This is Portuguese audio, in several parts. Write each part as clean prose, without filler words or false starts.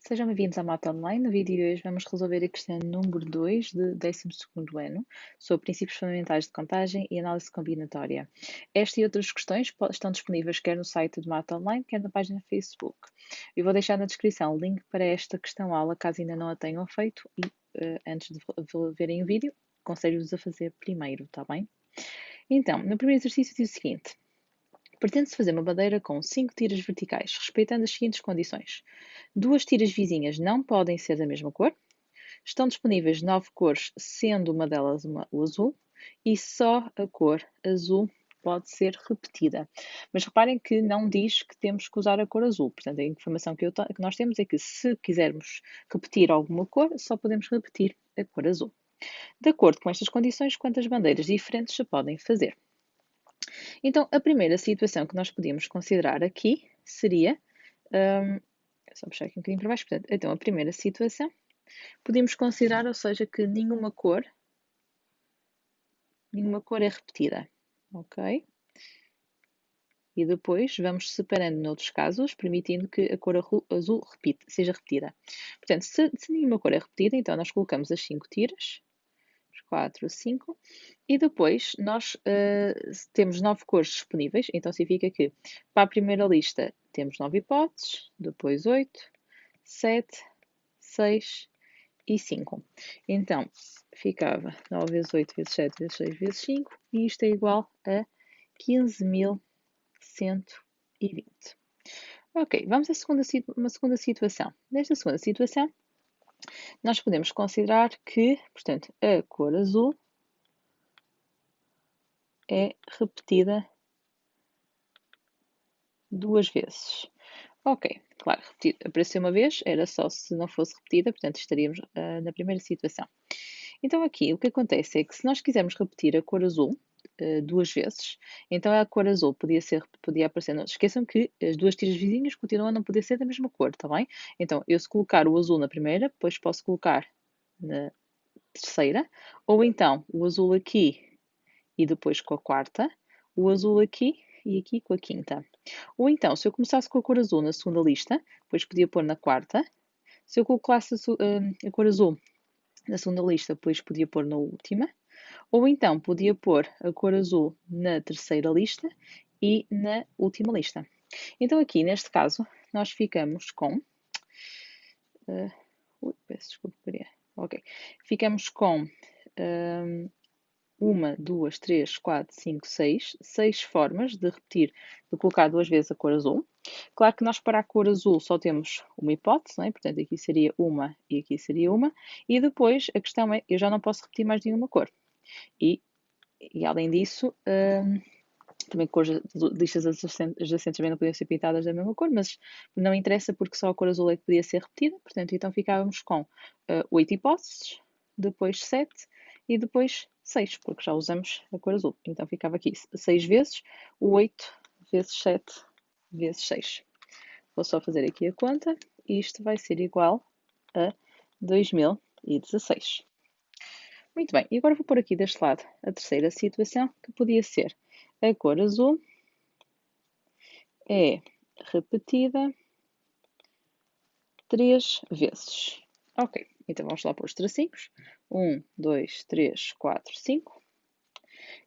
Sejam bem-vindos à Mata Online. No vídeo de hoje vamos resolver a questão número 2 de 12º ano, sobre princípios fundamentais de contagem e análise combinatória. Esta e outras questões estão disponíveis quer no site de Mata Online, quer na página Facebook. Eu vou deixar na descrição o link para esta questão-aula, caso ainda não a tenham feito, e antes de verem o vídeo, aconselho-vos a fazer primeiro, está bem? Então, no primeiro exercício diz o seguinte: pretende-se fazer uma bandeira com 5 tiras verticais, respeitando as seguintes condições. 2 tiras vizinhas não podem ser da mesma cor. Estão disponíveis 9 cores, sendo uma delas o azul. E só a cor azul pode ser repetida. Mas reparem que não diz que temos que usar a cor azul. Portanto, a informação que nós temos é que se quisermos repetir alguma cor, só podemos repetir a cor azul. De acordo com estas condições, quantas bandeiras diferentes se podem fazer? Então, a primeira situação que nós podíamos considerar aqui seria, só puxar aqui um bocadinho para baixo, portanto, então a primeira situação, podemos considerar, ou seja, que nenhuma cor é repetida, ok? E depois vamos separando noutros casos, permitindo que a cor azul seja repetida. Portanto, se nenhuma cor é repetida, então nós colocamos as 5 tiras, 4, 5, e depois nós temos 9 cores disponíveis, então significa que para a primeira lista temos 9 hipóteses, depois 8, 7, 6 e 5. Então, ficava 9 vezes 8 vezes 7 vezes 6 vezes 5, e isto é igual a 15.120. Ok, vamos a uma segunda situação. Nesta segunda situação, nós podemos considerar que, portanto, a cor azul é repetida 2 vezes. Ok, claro, apareceu uma vez, era só se não fosse repetida, portanto estaríamos na primeira situação. Então aqui o que acontece é que se nós quisermos repetir a cor azul 2 vezes, então a cor azul podia aparecer. Não esqueçam que as duas tiras vizinhas continuam a não poder ser da mesma cor, está bem? Então eu, se colocar o azul na primeira, depois posso colocar na terceira, ou então o azul aqui e depois com a quarta, o azul aqui e aqui com a quinta. Ou então, se eu começasse com a cor azul na segunda lista, depois podia pôr na quarta. Se eu colocasse a cor azul na segunda lista, depois podia pôr na última. Ou então, podia pôr a cor azul na terceira lista e na última lista. Então, aqui, neste caso, nós ficamos com... peço desculpa, Maria. Ok. Ficamos com... 1, 2, 3, 4, 5, 6. 6 formas de repetir, de colocar 2 vezes a cor azul. Claro que nós para a cor azul só temos uma hipótese, não é? Portanto aqui seria uma e aqui seria uma. E depois a questão é, eu já não posso repetir mais nenhuma cor. E além disso, também cores listas adjacentes também não podiam ser pintadas da mesma cor, mas não interessa porque só a cor azul é que podia ser repetida. Portanto, então ficávamos com 8 hipóteses, depois 7 e depois 6, porque já usamos a cor azul. Então ficava aqui 6 vezes o 8 vezes 7 vezes 6. Vou só fazer aqui a conta e isto vai ser igual a 2016. Muito bem, e agora vou pôr aqui deste lado a terceira situação, que podia ser a cor azul é repetida 3 vezes. Ok, então vamos lá pôr os tracinhos. 1, 2, 3, 4, 5.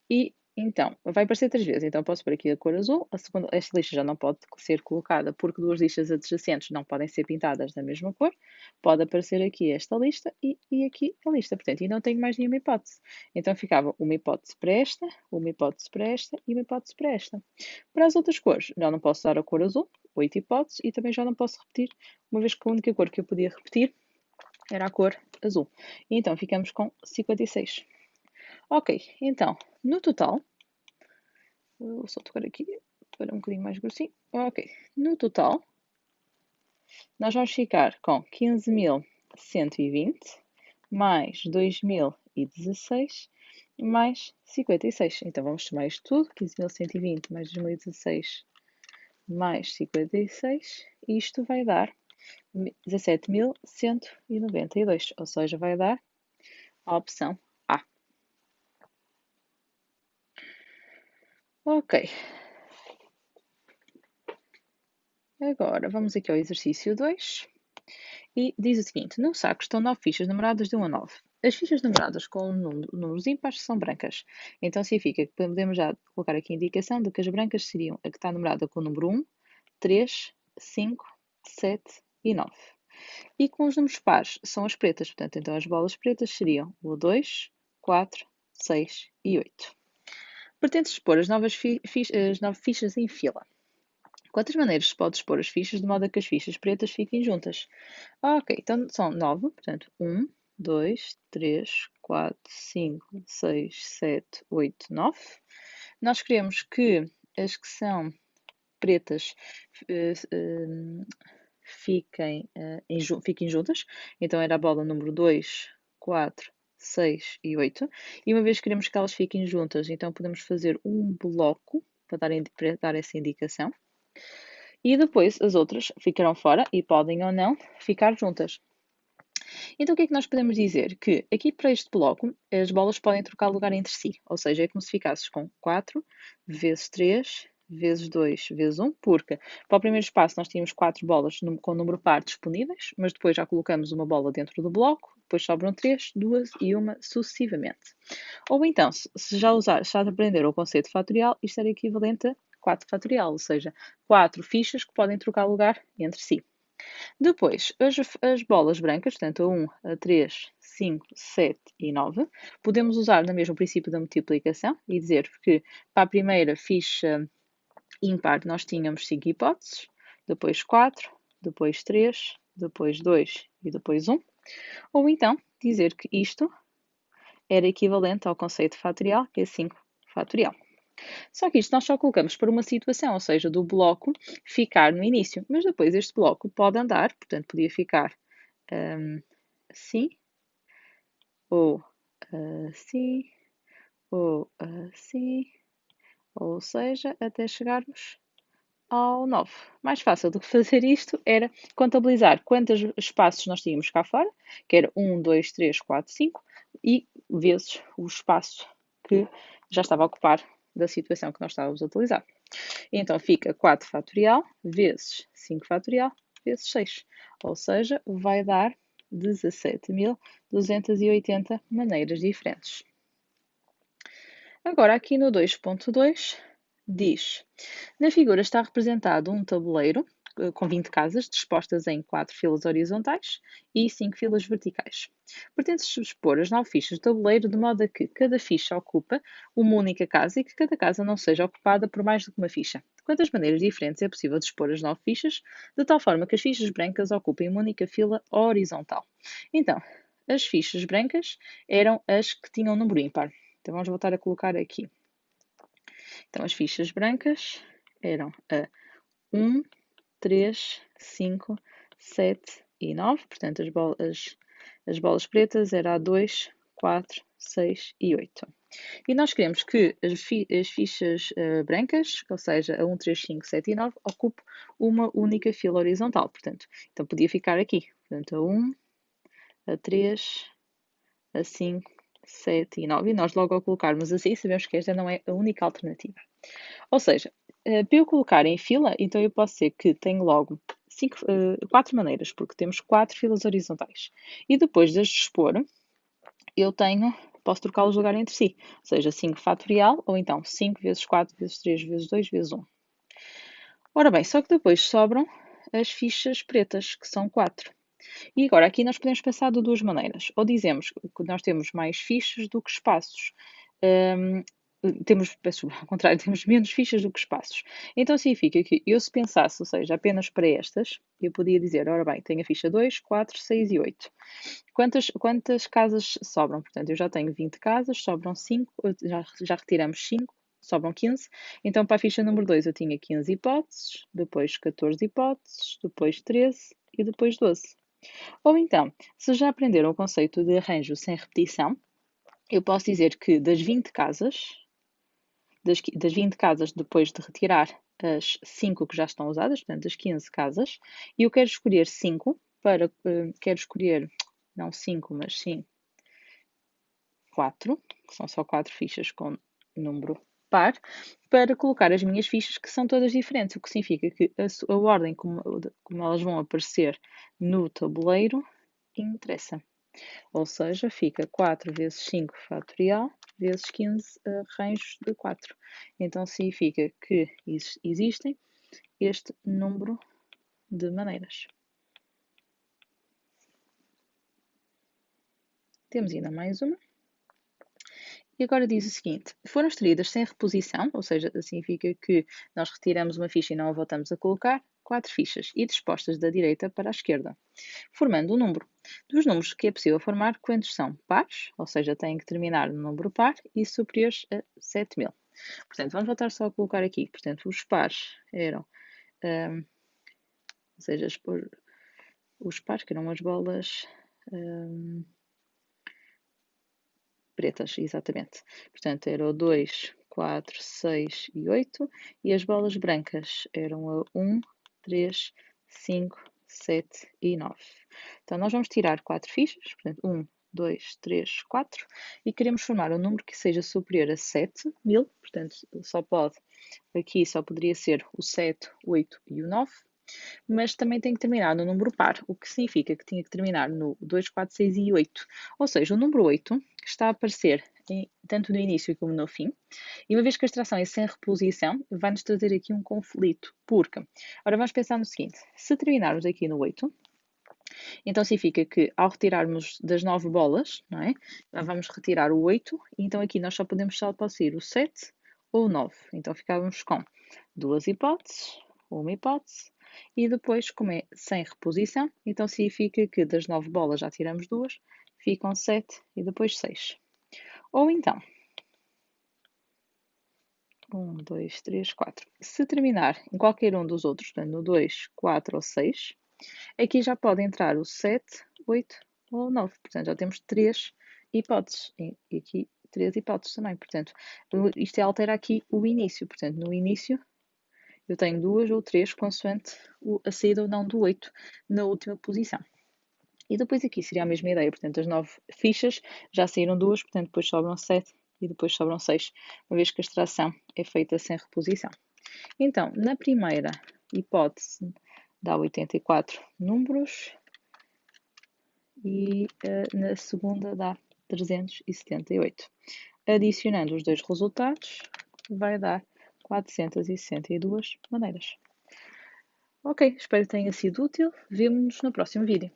E então, vai aparecer 3 vezes. Então posso pôr aqui a cor azul. Esta lixa já não pode ser colocada porque duas lixas adjacentes não podem ser pintadas da mesma cor. Pode aparecer aqui esta lista e aqui a lista. Portanto, e não tenho mais nenhuma hipótese. Então ficava uma hipótese para esta, uma hipótese para esta e uma hipótese para esta. Para as outras cores, já não posso dar a cor azul, 8 hipóteses, e também já não posso repetir, uma vez que a única cor que eu podia repetir era a cor azul. E então ficamos com 56. Ok, então, no total, vou só tocar aqui para um bocadinho mais grossinho. Ok, no total, nós vamos ficar com 15.120 mais 2016 mais 56. Então vamos somar isto tudo: 15.120 mais 2016 mais 56. Isto vai dar 17.192, ou seja, vai dar a opção A. Ok. Agora vamos aqui ao exercício 2. E diz o seguinte: no saco estão 9 fichas numeradas de 1 a 9. As fichas numeradas com números ímpares são brancas. Então significa que podemos já colocar aqui a indicação de que as brancas seriam a que está numerada com o número 1, 3, 5, 7 e 9. E com os números pares são as pretas. Portanto, então as bolas pretas seriam o 2, 4, 6 e 8. Pretende-se expor as 9 fichas em fila. Quantas maneiras se pode expor as fichas de modo a que as fichas pretas fiquem juntas? Ok, então são 9, portanto 1, 2, 3, 4, 5, 6, 7, 8, 9. Nós queremos que as que são pretas fiquem juntas, então era a bola número 2, 4, 6 e 8. E uma vez que queremos que elas fiquem juntas, então podemos fazer um bloco para dar essa indicação. E depois as outras ficarão fora e podem ou não ficar juntas. Então o que é que nós podemos dizer? Que aqui para este bloco as bolas podem trocar lugar entre si, ou seja, é como se ficasses com 4 vezes 3 vezes 2 vezes 1, porque para o primeiro espaço nós tínhamos 4 bolas com número par disponíveis, mas depois já colocamos uma bola dentro do bloco, depois sobram 3, 2 e 1 sucessivamente. Ou então, se já aprenderam o conceito fatorial, isto era equivalente a 4 fatorial, ou seja, 4 fichas que podem trocar lugar entre si. Depois, as bolas brancas, portanto a 1, a 3, 5, 7 e 9, podemos usar no mesmo princípio da multiplicação e dizer que para a primeira ficha ímpar nós tínhamos 5 hipóteses, depois 4, depois 3, depois 2 e depois 1. Ou então dizer que isto era equivalente ao conceito fatorial, que é 5 fatorial. Só que isto nós só colocamos para uma situação, ou seja, do bloco ficar no início. Mas depois este bloco pode andar, portanto, podia ficar assim, ou assim, ou assim, ou seja, até chegarmos ao 9. Mais fácil do que fazer isto era contabilizar quantos espaços nós tínhamos cá fora, que era 1, 2, 3, 4, 5, e vezes o espaço que já estava a ocupar da situação que nós estávamos a utilizar. Então fica 4 fatorial vezes 5 fatorial vezes 6, ou seja, vai dar 17.280 maneiras diferentes. Agora aqui no 2.2 diz: na figura está representado um tabuleiro com 20 casas dispostas em 4 filas horizontais e 5 filas verticais. Pretende-se expor as 9 fichas do tabuleiro de modo a que cada ficha ocupa uma única casa e que cada casa não seja ocupada por mais do que uma ficha. De quantas maneiras diferentes é possível dispor as 9 fichas, de tal forma que as fichas brancas ocupem uma única fila horizontal? Então, as fichas brancas eram as que tinham número ímpar. Então vamos voltar a colocar aqui. Então as fichas brancas eram a 1, 3, 5, 7 e 9. Portanto, as bolas pretas eram a 2, 4, 6 e 8. E nós queremos que as fichas brancas, ou seja, a 1, 3, 5, 7 e 9, ocupem uma única fila horizontal. Portanto, então podia ficar aqui. Portanto, a 1, a 3, a 5, 7 e 9. E nós logo ao colocarmos assim, sabemos que esta não é a única alternativa. Ou seja, para eu colocar em fila, então eu posso ser que tenho logo 4 maneiras, porque temos 4 filas horizontais. E depois de as dispor, posso trocá-los de lugar entre si. Ou seja, 5 fatorial, ou então 5 vezes 4 vezes 3 vezes 2 vezes 1. Ora bem, só que depois sobram as fichas pretas, que são 4. E agora aqui nós podemos pensar de duas maneiras. Ou dizemos que nós temos mais fichas do que espaços. Ao contrário, temos menos fichas do que espaços. Então significa que eu se pensasse, ou seja, apenas para estas, eu podia dizer, ora bem, tenho a ficha 2, 4, 6 e 8. Quantas casas sobram? Portanto, eu já tenho 20 casas, sobram 5, já retiramos 5, sobram 15. Então, para a ficha número 2 eu tinha 15 hipóteses, depois 14 hipóteses, depois 13 e depois 12. Ou então, se já aprenderam o conceito de arranjo sem repetição, eu posso dizer que das 20 casas, depois de retirar as 5 que já estão usadas, portanto, as 15 casas, eu quero escolher 5 quero escolher, não 5, mas sim 4, que são só 4 fichas com número par para colocar as minhas fichas, que são todas diferentes, o que significa que a ordem como elas vão aparecer no tabuleiro interessa. Ou seja, fica 4 vezes 5 fatorial vezes 15 arranjos de 4. Então significa que existem este número de maneiras. Temos ainda mais uma. E agora diz o seguinte: foram extraídas sem reposição, ou seja, significa que nós retiramos uma ficha e não a voltamos a colocar, 4 fichas e dispostas da direita para a esquerda, formando um número. Dos números que é possível formar, quantos são pares, ou seja, têm que terminar no número par, e superiores a 7.000. Portanto, vamos voltar só a colocar aqui. Portanto, os pares eram, ou seja, os pares, que eram as bolas pretas, exatamente. Portanto, era o 2, 4, 6 e 8. E as bolas brancas eram a 1, 3, 5, 7 e 9. Então, nós vamos tirar 4 fichas. Portanto, 1, 2, 3, 4. E queremos formar um número que seja superior a 7.000. Portanto, aqui só poderia ser o 7, 8 e o 9. Mas também tem que terminar no número par, o que significa que tinha que terminar no 2, 4, 6 e 8. Ou seja, o número 8 está a aparecer tanto no início como no fim. E uma vez que a extração é sem reposição, vai-nos trazer aqui um conflito. Porque, ora, vamos pensar no seguinte: se terminarmos aqui no 8, então significa que ao retirarmos das 9 bolas, não é? Vamos retirar o 8, e então aqui nós só pode ser o 7 ou o 9. Então ficávamos com duas hipóteses, uma hipótese, e depois, como é sem reposição, então significa que das 9 bolas já tiramos 2, ficam 7 e depois 6. Ou então, 1, 2, 3, 4. Se terminar em qualquer um dos outros, portanto no 2, 4 ou 6, aqui já pode entrar o 7, 8 ou 9. Portanto, já temos 3 hipóteses. E aqui 3 hipóteses também. Portanto, isto altera aqui o início. Portanto, no início eu tenho 2 ou 3, consoante a saída ou não do 8 na última posição. E depois aqui seria a mesma ideia. Portanto, as 9 fichas já saíram 2, portanto, depois sobram 7 e depois sobram 6, uma vez que a extração é feita sem reposição. Então, na primeira hipótese, dá 84 números e na segunda dá 378. Adicionando os dois resultados, vai dar 462 maneiras. Ok, espero que tenha sido útil. Vemo-nos no próximo vídeo.